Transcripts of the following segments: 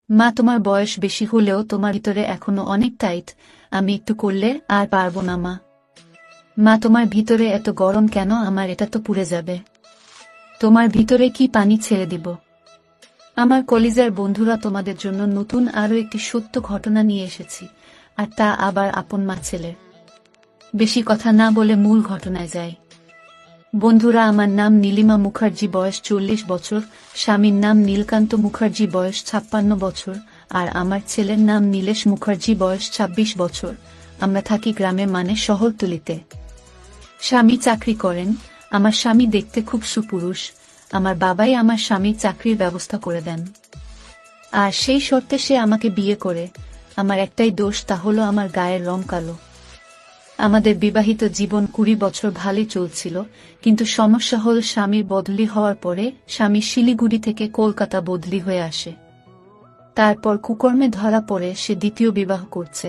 মা, তোমার বয়স বেশি হলেও তোমার ভিতরে এখনো অনেক টাইট। আমি একটু করলে আর পারবো না মা। মা, তোমার ভিতরে এত গরম কেন? আমার এটা তো পুড়ে যাবে। তোমার ভিতরে কি পানি ছেড়ে দিব? আমার কলিজার বন্ধুরা, তোমাদের জন্য নতুন আরো একটি সত্য ঘটনা নিয়ে এসেছি, আর তা আবার আপন মা ছেলের। বেশি কথা না বলে মূল ঘটনায় যাই। বন্ধুরা, আমার নাম নীলিমা মুখার্জি, বয়স 40 বছর। স্বামীর নাম নীলকান্ত মুখার্জি, বয়স 56 বছর। আর আমার ছেলের নাম নীলেশ মুখার্জি, বয়স 26 বছর। আমরা থাকি গ্রামে, মানে শহরতলিতে। স্বামী চাকরি করেন। আমার স্বামী দেখতে খুব সুপুরুষ। আমার বাবাই আমার স্বামীর চাকরির ব্যবস্থা করে দেন, আর সেই শর্তে সে আমাকে বিয়ে করে। আমার একটাই দোষ, তা হলো আমার গায়ের রং কালো। আমাদের বিবাহিত জীবন 20 বছর ভালোই চলছিল, কিন্তু সমস্যা হল স্বামীর বদলি হওয়ার পরে স্বামী শিলিগুড়ি থেকে কলকাতা বদলি হয়ে আসে। তারপর কুকর্মে ধরা পড়ে সে দ্বিতীয় বিবাহ করছে,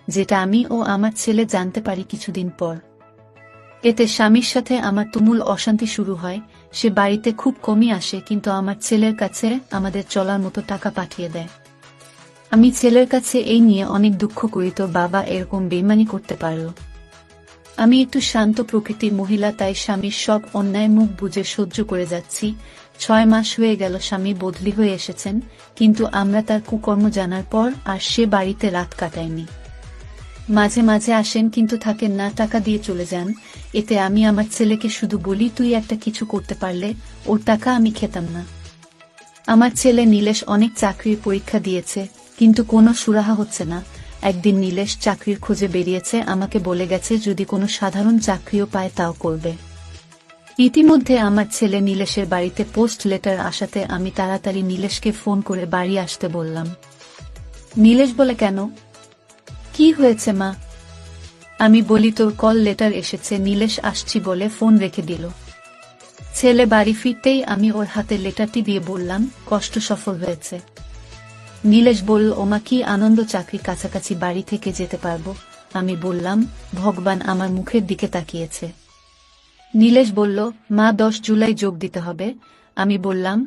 যেটা আমি ও আমার ছেলে জানতে পারি কিছুদিন পর। এতে স্বামীর সাথে আমার তুমুল অশান্তি শুরু হয়। সে বাড়িতে খুব কমই আসে, কিন্তু আমার ছেলের কাছে আমাদের চলার মতো টাকা পাঠিয়ে দেয়। আমি ছেলের কাছে এই নিয়ে অনেক দুঃখ করি, তো বাবা এরকম বেইমানি করতে পারল। আমি একটু শান্ত প্রকৃতির মহিলা, তাই স্বামীর সব অন্যায় মুখ বুজে সহ্য করে যাচ্ছি। 6 মাস হয়ে গেল স্বামী বদলি হয়ে এসেছেন, কিন্তু আমরা তার কুকর্ম জানার পর আর সে বাড়িতে রাত কাটায়নি। মাঝে মাঝে আসেন, কিন্তু থাকেন না, টাকা দিয়ে চলে যান। এতে আমি আমার ছেলেকে শুধু বলি, তুই একটা কিছু করতে পারলে ওর টাকা আমি খেতাম না। আমার ছেলে নীলেশ অনেক চাকরির পরীক্ষা দিয়েছে, কিন্তু কোনো সুরাহা হচ্ছে না। একদিন নীলেশ চাকরির খোঁজে বেরিয়েছে, আমাকে বলে গেছে যদি কোনো সাধারণ চাকরিও পায় তাও করবে। ইতিমধ্যে আমার ছেলে নীলেশের বাড়িতে পোস্ট লেটার আসাতে আমি তাড়াতাড়ি নীলেশকে ফোন করে বাড়ি আসতে বললাম। নীলেশ বলে, কেন, কি হয়েছে মা? আমি বলি, তোর কল লেটার এসেছে। নীলেশ আসছি বলে ফোন রেখে দিল। ছেলে বাড়ি ফিরতেই আমি ওর হাতে লেটারটি দিয়ে বললাম, কষ্ট সফল হয়েছে। নীলেশ বলল, ওমা কি আনন্দ, চাকরি কাছাকাছি, বাড়ি থেকে যেতে পারবো। আমি বললাম, ভগবান। আমার মুখের দিকে তাকিয়েছে। নীলেশ বলল, মা 10 জুলাই যোগ দিতে হবে। আমি বললাম,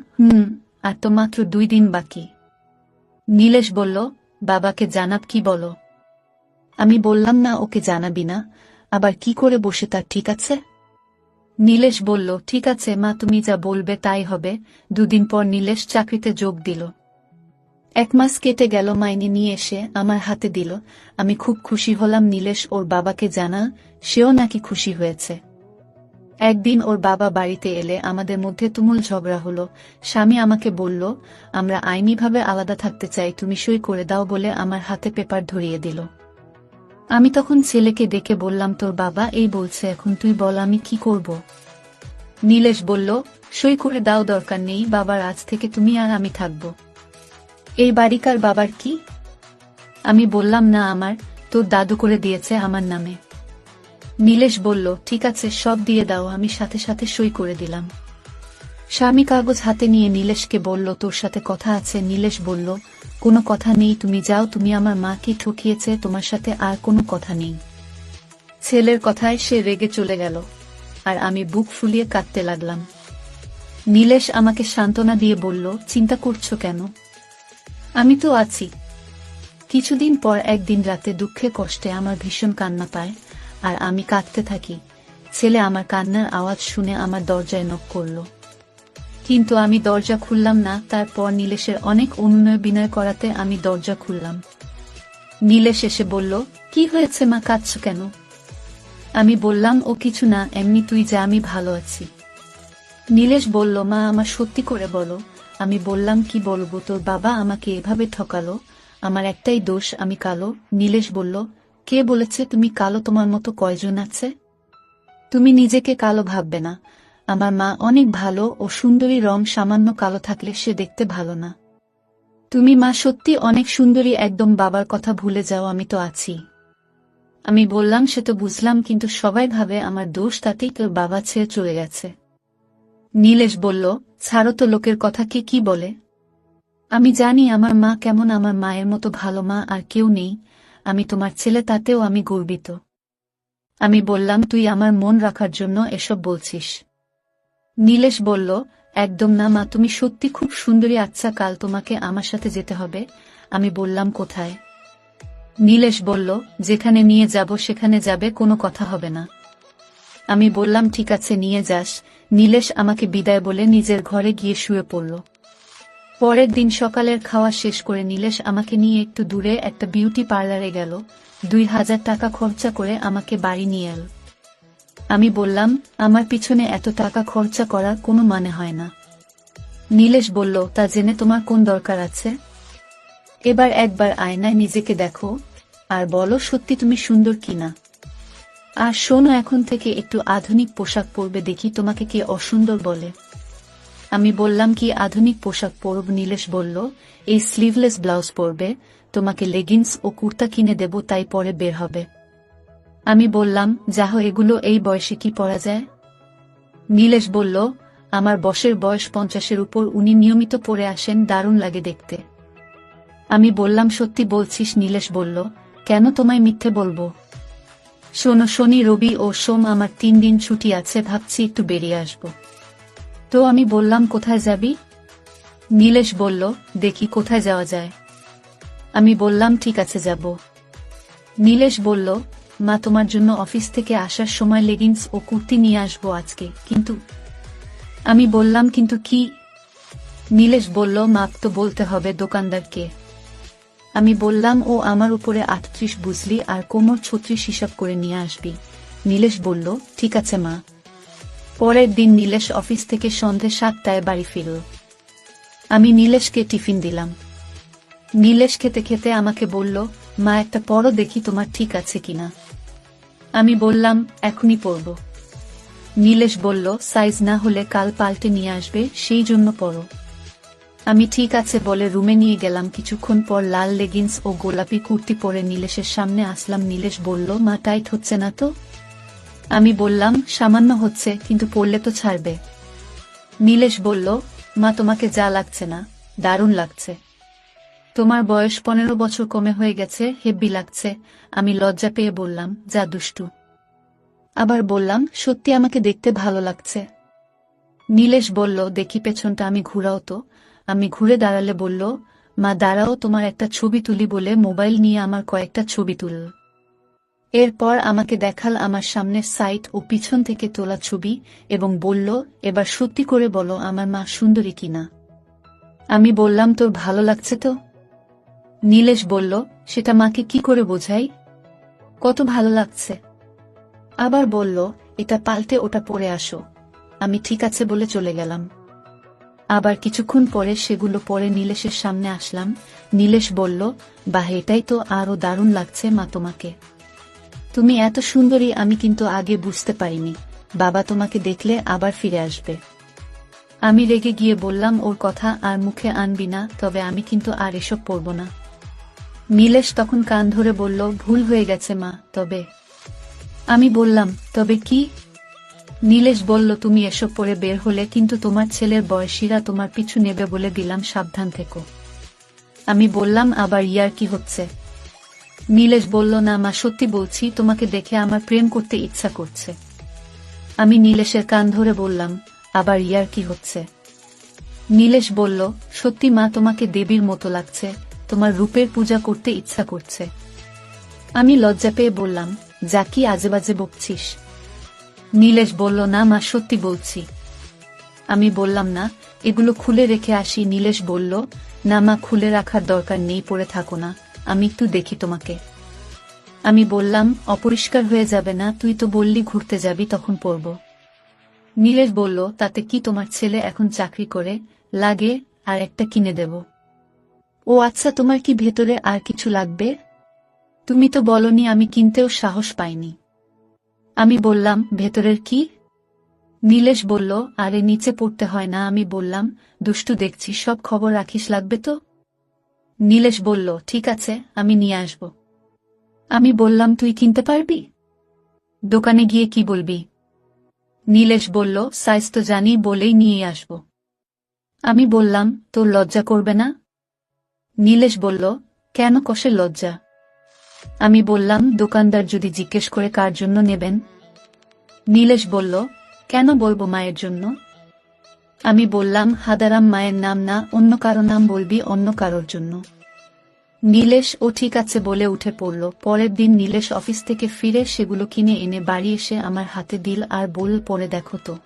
আর তো মাত্র 2 দিন বাকি। নীলেশ বলল, বাবাকে জানাব কি বলো? আমি বললাম, না, ওকে জানাবি না। আবার কি করে বসে তার ঠিক আছে? নীলেশ বলল, ঠিক আছে মা, তুমি যা বলবে তাই হবে। 2 দিন পর নীলেশ চাকরিতে যোগ দিল। 1 মাস কেটে গেল, মাইনে নিয়ে এসে আমার হাতে দিল। আমি খুব খুশি হলাম। নীলেশ ওর বাবাকে জানা, সেও নাকি খুশি হয়েছে। একদিন ওর বাবা বাড়িতে এলে আমাদের মধ্যে তুমুল ঝগড়া হলো। স্বামী আমাকে বলল, আমরা আইনিভাবে আলাদা থাকতে চাই, তুমি সই করে দাও বলে আমার হাতে পেপার ধরিয়ে দিল। আমি তখন ছেলেকে ডেকে বললাম, তোর বাবা এই বলছে, এখন তুই বল আমি কি করব? নীলেশ বলল, সই করে দাও, দরকার নেই বাবার, আজ থেকে তুমি আর আমি থাকব। এই বাড়িকার বাবার কি? আমি বললাম, না, আমার, তোর দাদু করে দিয়েছে আমার নামে। নীলেশ বলল, ঠিক আছে, সব দিয়ে দাও। আমি সাথে সাথে সই করে দিলাম। স্বামী কাগজ হাতে নিয়ে নীলেশকে বলল, তোর সাথে কথা আছে। নীলেশ বলল, কোনো কথা নেই, তুমি যাও, তুমি আমার মাকে ঠকিয়েছে, তোমার সাথে আর কোনো কথা নেই। ছেলের কথায় সে রেগে চলে গেল, আর আমি বুক ফুলিয়ে কাঁদতে লাগলাম। নীলেশ আমাকে সান্ত্বনা দিয়ে বলল, চিন্তা করছো কেন? আমি তো আছি। কিছুদিন পর একদিন রাতে দুঃখে কষ্টে আমার ভীষণ কান্না পায়, আর আমি কাঁদতে থাকি। ছেলে আমার কান্নার আওয়াজ শুনে আমার দরজায় নক করল, কিন্তু আমি দরজা খুললাম না। তারপর নীলেশের অনেক অনুনয় বিনয় করাতে আমি দরজা খুললাম। নীলেশ এসে বলল, কি হয়েছে মা, কাঁদছো কেন? আমি বললাম, ও কিছু না, এমনি, তুই যা, আমি ভালো আছি। নীলেশ বলল, মা আমার সত্যি করে বলো। আমি বললাম, কি বলবো, তোর বাবা আমাকে এভাবে ঠকালো, আমার একটাই দোষ, আমি কালো। নীলেশ বলল, কে বলেছে তুমি কালো? তোমার মতো কয়জন আছে? তুমি নিজেকে কালো ভাববে না। আমার মা অনেক ভালো ও সুন্দরী, রং সামান্য কালো থাকলে সে দেখতে ভালো না। তুমি মা সত্যি অনেক সুন্দরী, একদম বাবার কথা ভুলে যাও, আমি তো আছি। আমি বললাম, সে তো বুঝলাম, কিন্তু সবাই ভাবে আমার দোষ, তাতেই তোর বাবা ছেড়ে চলে গেছে। নীলেশ বলল, ছাড়ো তো, লোকের কথা কে কি বলে। আমি জানি আমার মা কেমন, আমার মায়ের মতো ভালো মা আর কেউ নেই। আমি তোমার ছেলে, তাতেও আমি গর্বিত। আমি বললাম, তুই আমার মন রাখার জন্য এসব বলছিস? নীলেশ বলল, একদম না মা, তুমি সত্যি খুব সুন্দরী। আচ্ছা, কাল তোমাকে আমার সাথে যেতে হবে। আমি বললাম কোথায়? নীলেশ বলল, যেখানে নিয়ে যাব সেখানে যাবে, কোনো কথা হবে না। আমি বললাম ঠিক আছে, নিয়ে যাস। নীলেশ আমাকে বিদায় বলে নিজের ঘরে গিয়ে শুয়ে পড়ল। পরের দিন সকালের খাওয়া শেষ করে নীলেশ আমাকে নিয়ে একটু দূরে একটা বিউটি পার্লারে গেল। 2000 টাকা খরচা করে আমাকে বাড়ি নিয়ে এল। আমি বললাম, আমার পিছনে এত টাকা খরচা করার কোনো মানে হয় না। নীলেশ বলল, তা জেনে তোমার কোন দরকার আছে? এবার একবার আয়নায় নিজেকে দেখো আর বলো সত্যি তুমি সুন্দর কিনা। আর শোনো, এখন থেকে একটু আধুনিক পোশাক পরবে, দেখি তোমাকে কে অসুন্দর বলে। আমি বললাম, কি আধুনিক পোশাক পরব? নীলেশ বলল, এই স্লিভলেস ব্লাউজ পরবে, তোমাকে লেগিংস ও কুর্তা কিনে দেব, তাই পরে বের হবে। আমি বললাম, যাহো, এগুলো এই বয়সে কি পরা যায়? নীলেশ বলল, আমার বসের বয়স 50-এর উপর, উনি নিয়মিত পরে আসেন, দারুণ লাগে দেখতে। আমি বললাম, সত্যি বলছিস? নীলেশ বলল, কেন তোমায় মিথ্যে বলবো? শোনো, শনি, রবি ও সোম আমার 3 দিন ছুটি আছে, ভাবছি একটু বেরিয়ে আসব। তো আমি বললাম, কোথায় যাবি? নীলেশ বলল, দেখি কোথায় যাওয়া যায়। আমি বললাম, ঠিক আছে, যাব। নীলেশ বলল, মা, তোমার জন্য অফিস থেকে আসার সময় লেগিংস ও কুর্তি নিয়ে আসবো আজকে, কিন্তু। আমি বললাম, কিন্তু কি? নীলেশ বলল, মাপ তো বলতে হবে দোকানদারকে। আমি বললাম, ও আমার উপরে 38 বুঝলি, আর কোমর 36 হিসাব করে নিয়ে আসবি। নীলেশ বলল, ঠিক আছে মা। পরের দিন নীলেশ অফিস থেকে সন্ধে 7টায় বাড়ি ফিরল। আমি নীলেশকে টিফিন দিলাম। নীলেশ খেতে খেতে আমাকে বলল, মা, একটা পরো দেখি তোমার ঠিক আছে কিনা। আমি বললাম, এখনই পরব। নীলেশ বলল, সাইজ না হলে কাল পাল্টে নিয়ে আসবে, সেই জন্য পরো। আমি ঠিক আছে বলে রুমে নিয়ে গেলাম। কিছুক্ষণ পর লাল লেগিংস ও গোলাপি কুর্তি পরে নীলেশের সামনে আসলাম। নীলেশ বলল, মা, টাইট হচ্ছে না তো? আমি বললাম, সামান্য হচ্ছে, কিন্তু পরলে তো ছাড়বে। নীলেশ বলল, মা, তোমাকে যা লাগছে না, দারুণ লাগছে। তোমার বয়স 15 বছর কমে হয়ে গেছে, হেব্বি লাগছে। আমি লজ্জা পেয়ে বললাম, যা দুষ্টু। আবার বললাম, সত্যি আমাকে দেখতে ভালো লাগছে। নীলেশ বলল, দেখি পেছনটা। আমি ঘুরাও তো। আমি ঘুরে দাঁড়ালে বলল, মা, দাঁড়াও, তোমার একটা ছবি তুলি বলে মোবাইল নিয়ে আমার কয়েকটা ছবি তুলল। এরপর আমাকে দেখাল আমার সামনের সাইড ও পিছন থেকে তোলা ছবি এবং বলল, এবার সত্যি করে বলো আমার মা সুন্দরী কিনা। আমি বললাম, তোর ভালো লাগছে তো? নীলেশ বলল, সেটা মাকে কি করে বোঝাই? কত ভালো লাগছে। আবার বলল, এটা পাল্টে ওটা পরে আসো। আমি ঠিক আছে বলে চলে গেলাম। আবার কিছুক্ষণ পরে সেগুলো পরে নীলেশের সামনে আসলাম। নীলেশ বলল, বাহ, এটাই তো আরো দারুণ লাগছে মা তোমাকে। তুমি এত সুন্দরী, আমি কিন্তু আগে বুঝতে পারিনি। বাবা তোমাকে দেখলে আবার ফিরে আসবে। আমি রেগে গিয়ে বললাম, ওর কথা আর মুখে আনবি না, তবে আমি কিন্তু আর এসব পরব না। নীলেশ তখন কান ধরে বলল, ভুল হয়ে গেছে মা, তবে। আমি বললাম, তবে কি? নীলেশ বলল, তুমি এসব পরে বের হলে কিন্তু তোমার ছেলের বয়সীরা তোমার পিছু নেবে, বলে দিলাম, সাবধান থেকো। আমি বললাম, আবার ইয়ার কি হচ্ছে? নীলেশ বলল, না মা, সত্যি বলছি, তোমাকে দেখে আমার প্রেম করতে ইচ্ছা করছে। আমি নীলেশের কান ধরে বললাম, আবার ইয়ার কি হচ্ছে? নীলেশ বলল, সত্যি মা, তোমাকে দেবীর মতো লাগছে, তোমার রূপের পূজা করতে ইচ্ছা করছে। আমি লজ্জা পেয়ে বললাম, যা কি আজেবাজে বকছিস? নীলেশ বলল, না মা, সত্যি বলছি। আমি বললাম, না, এগুলো খুলে রেখে আসি। নীলেশ বলল, না মা, খুলে রাখার দরকার নেই, পরে থাকো না, আমি একটু দেখি তোমাকে। আমি বললাম, অপরিষ্কার হয়ে যাবে না? তুই তো বললি ঘুরতে যাবি, তখন পরব। নীলেশ বলল, তাতে কি, তোমার ছেলে এখন চাকরি করে, লাগে আর একটা কিনে দেব। ও আচ্ছা, তোমার কি ভেতরে আর কিছু লাগবে? তুমি তো বলনি। আমি কিনতেও সাহস পাইনি। আমি বললাম, ভেতরের কি? নীলেশ বলল, আরে নিচে পড়তে হয় না। আমি বললাম, দুষ্টু দেখছি, সব খবর রাখিস, লাগবে তো? নীলেশ বলল, ঠিক আছে, আমি নিয়ে আসব। আমি বললাম, তুই কিনতে পারবি? দোকানে গিয়ে কি বলবি? নীলেশ বলল, সাইজ তো জানি, বলেই নিয়ে আসব। আমি বললাম, তোর লজ্জা করবে না? নীলেশ বলল, কেন কসের লজ্জা? আমি বললাম, দোকানদার যদি জিজ্ঞেস করে কার জন্য নেবেন? নীলেশ বলল, কেন বলবো মায়ের জন্য? আমি বললাম, হাদারাম মায়ের নাম না, অন্য কারো নাম বলবি, অন্য কারোর জন্য। নীলেশ ও ঠিক আছে বলে উঠে পড়ল। পরের দিন নীলেশ অফিস থেকে ফিরে সেগুলো কিনে এনে বাড়ি এসে আমার হাতে দিল আর বলল, পরে দেখো তো।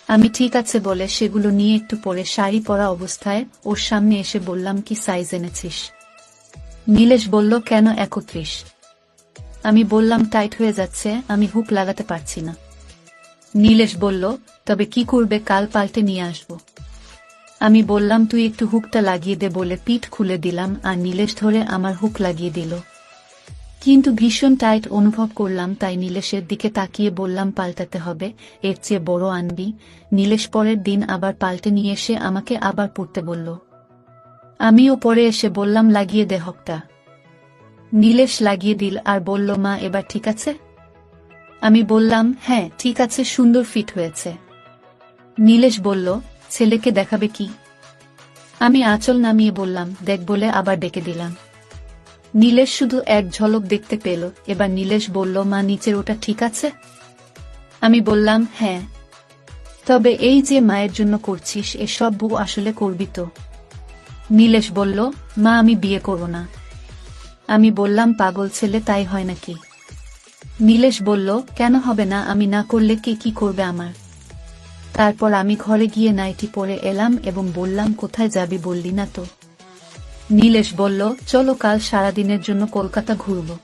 আমি ঠিক আছে বলে সেগুলো নিয়ে একটু পরে শাড়ি পরা অবস্থায় ওর সামনে এসে বললাম, কি সাইজ এনেছিস? নীলেশ বলল, কেন 31? আমি বললাম, টাইট হয়ে যাচ্ছে, আমি হুক লাগাতে পারছি না। নীলেশ বলল, তবে কি করবে, কাল পাল্টে নিয়ে আসবো। আমি বললাম, তুই একটু হুকটা লাগিয়ে দে বলে পিঠ খুলে দিলাম আর নীলেশ ধরে আমার হুক লাগিয়ে দিল। কিন্তু ভীষণ টাইট অনুভব করলাম, তাই নীলেশের দিকে তাকিয়ে বললাম, পাল্টাতে হবে, এর চেয়ে বড় আনবি। নীলেশ পরের দিন আবার পাল্টে নিয়ে এসে আমাকে আবার পড়তে বলল। আমিও পরে এসে বললাম, লাগিয়ে দে হুকটা। নীলেশ লাগিয়ে দিল আর বলল, মা এবার ঠিক আছে? আমি বললাম, হ্যাঁ ঠিক আছে, সুন্দর ফিট হয়েছে। নীলেশ বলল, ছেলেকে দেখাবে কি? আমি আঁচল নামিয়ে বললাম, দেখ বলে আবার ডেকে দিলাম। নীলেশ শুধু এক ঝলক দেখতে পেল। এবার নীলেশ বলল, মা নিচের ওটা ঠিক আছে? আমি বললাম, হ্যাঁ। তবে এই যে মায়ের জন্য করছিস, এসব বউ আসলে করবি তো? নীলেশ বলল, মা আমি বিয়ে করব না। আমি বললাম, পাগল ছেলে, তাই হয় নাকি? নীলেশ বলল, কেন হবে না, আমি না করলে কে কি করবে আমার? তারপর আমি ঘরে গিয়ে নাইটি পরে এলাম এবং বললাম, কোথায় যাবি বললি না তো? নীলেশ বলল, চলো কাল সারাদিনের জন্য কলকাতা ঘুরব।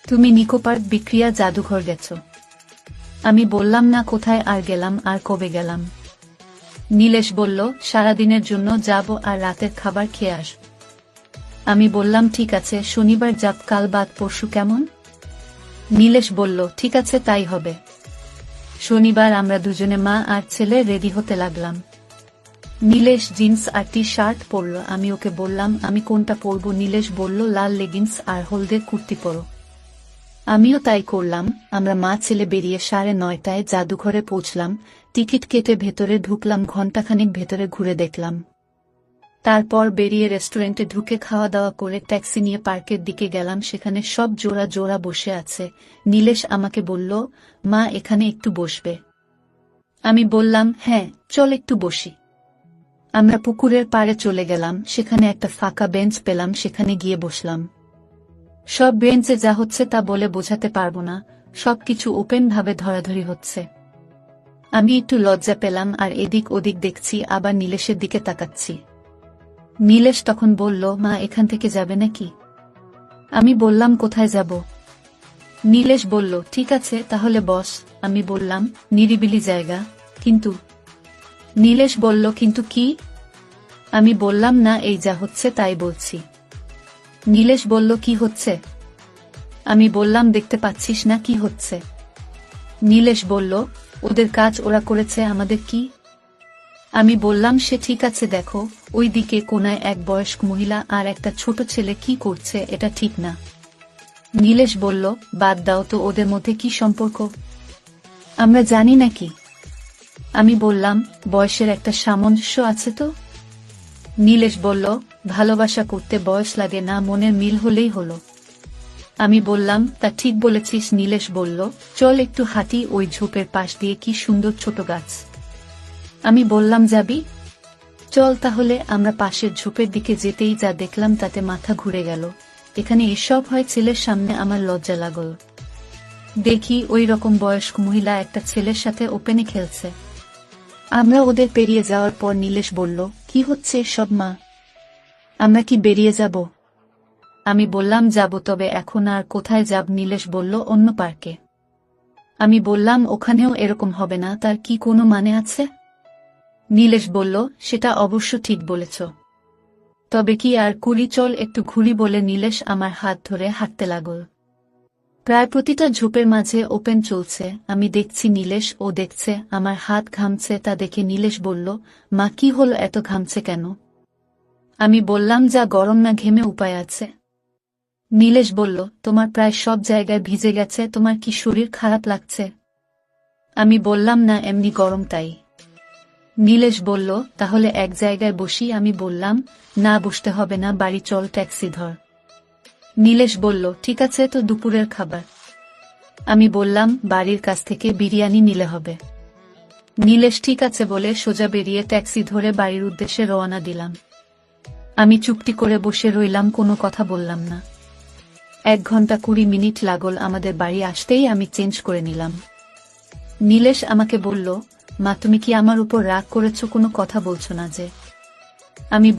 তুমি নিকো পার্ক, বিক্রিয়া, জাদুঘর গেছো? আমি বললাম, না, কোথায় আর গেলাম, আর কবে গেলাম? নীলেশ বলল, সারাদিনের জন্য যাব আর রাতের খাবার খেয়ে আস। আমি বললাম, ঠিক আছে, শনিবার যাব, কাল বাদ পরশু কেমন? নীলেশ বলল, ঠিক আছে, তাই হবে। শনিবার আমরা দুজনে, মা আর ছেলে, রেডি হতে লাগলাম। নীলেশ জিন্স আর টি শার্ট পরল। আমি ওকে বললাম, আমি কোনটা পরব? নীলেশ বলল, লাল লেগিংস আর হলদে কুর্তি পরো। আমিও তাই করলাম। আমরা মা ছেলে বেরিয়ে 9:30টায় জাদুঘরে পৌঁছলাম। টিকিট কেটে ভেতরে ঢুকলাম, ঘণ্টাখানিক ভেতরে ঘুরে দেখলাম। তারপর বেরিয়ে রেস্টুরেন্টে ঢুকে খাওয়া দাওয়া করে ট্যাক্সি নিয়ে পার্কের দিকে গেলাম। সেখানে সব জোড়া জোড়া বসে আছে। নীলেশ আমাকে বলল, মা এখানে একটু বসবে? আমি বললাম, হ্যাঁ চল একটু বসি। আমরা পুকুরের পাড়ে চলে গেলাম। সেখানে একটা ফাঁকা বেঞ্চ পেলাম, সেখানে গিয়ে বসলাম। সব বেঞ্চে যা হচ্ছে তা বলে বোঝাতে পারবো না, সবকিছু ওপেন ভাবে ধরাধরি হচ্ছে। আমি একটু লজ্জা পেলাম আর এদিক ওদিক দেখছি, আবার নীলেশের দিকে তাকাচ্ছি। নীলেশ তখন বলল, মা এখান থেকে যাবে নাকি? আমি বললাম, কোথায় যাব? নীলেশ বলল, ঠিক আছে তাহলে বস। আমি বললাম, নিরিবিলি জায়গা। কিন্তু? নীলেশ বলল, কিন্তু কি? আমি বললাম, না, এই যা হচ্ছে তাই বলছি। নীলেশ বলল, কি হচ্ছে? আমি বললাম, দেখতে পাচ্ছিস না কি হচ্ছে? নীলেশ বলল, ওদের কাজ ওরা করেছে, আমাদের কি? আমি বললাম, সে ঠিক আছে, দেখো ওই দিকে কোনায় এক বয়স্ক মহিলা আর একটা ছোট ছেলে কি করছে, এটা ঠিক না। নীলেশ বলল, বাদ দাও তো, ওদের মধ্যে কি সম্পর্ক? আমরা জানি নাকি? আমি বললাম, বয়সের একটা সামঞ্জস্য আছে তো। নীলেশ বলল, ভালোবাসা করতে বয়স লাগে না, মনের মিল হলেই হলো। আমি বললাম, তা ঠিক বলেছিস। নীলেশ বলল, চল একটু হাঁটি, ওই ঝোপের পাশ দিয়ে কি সুন্দর ছোট গাছ। আমি বললাম, যাবি? চল তাহলে। আমরা পাশের ঝোপের দিকে যেতেই যা দেখলাম তাতে মাথা ঘুরে গেল। এখানে এসব হয়? ছেলের সামনে আমার লজ্জা লাগল। দেখি ওই রকম বয়স্ক মহিলা একটা ছেলের সাথে ওপেনে খেলছে। আমরা ওদের পেরিয়ে যাওয়ার পর নীলেশ বলল, কি হচ্ছে সব মা? আমরা কি বেরিয়ে যাব? আমি বললাম, যাব, তবে এখন আর কোথায় যাব? নীলেশ বলল, অন্য পার্কে। আমি বললাম, ওখানেও এরকম হবে না, তার কি কোনো মানে আছে? নীলেশ বলল, সেটা অবশ্য ঠিক বলেছ, তবে কি আর করি, চল একটু ঘুরি বলে নীলেশ আমার হাত ধরে হাঁটতে লাগল। প্রায় প্রতিটা ঝোপের মাঝে ওপেন চলছে। আমি দেখছি, নীলেশ ও দেখছে। আমার হাত ঘামছে, তা দেখে নীলেশ বলল, মা কি হলো, এত ঘামছে কেন? আমি বললাম, যা গরম না ঘেমে উপায় আছে। নীলেশ বলল, তোমার প্রায় সব জায়গায় ভিজে গেছে, তোমার কি শরীর খারাপ লাগছে? আমি বললাম, না, এমনি গরম তাই। নীলেশ বলল, তাহলে এক জায়গায় বসি। আমি বললাম, না, বসতে হবে না, বাড়ি চল, ট্যাক্সি ধর। নীলেশ বলল, ঠিক আছে, তো দুপুরের খাবার? আমি বললাম, বাড়ির কাছ থেকে বিরিয়ানি নিলে হবে। নীলেশ ঠিক আছে বলে সোজা বেরিয়ে ট্যাক্সি ধরে বাড়ির উদ্দেশ্যে রওনা দিলাম। আমি চুপটি করে বসে রইলাম, কোনো কথা বললাম না। 1 ঘন্টা 20 মিনিট লাগল আমাদের বাড়ি আসতেই আমি চেঞ্জ করে নিলাম। নীলেশ আমাকে বলল, মা তুমি কি আমার উপর রাগ করেছো, কোনো কথা বলছো না যে? আমি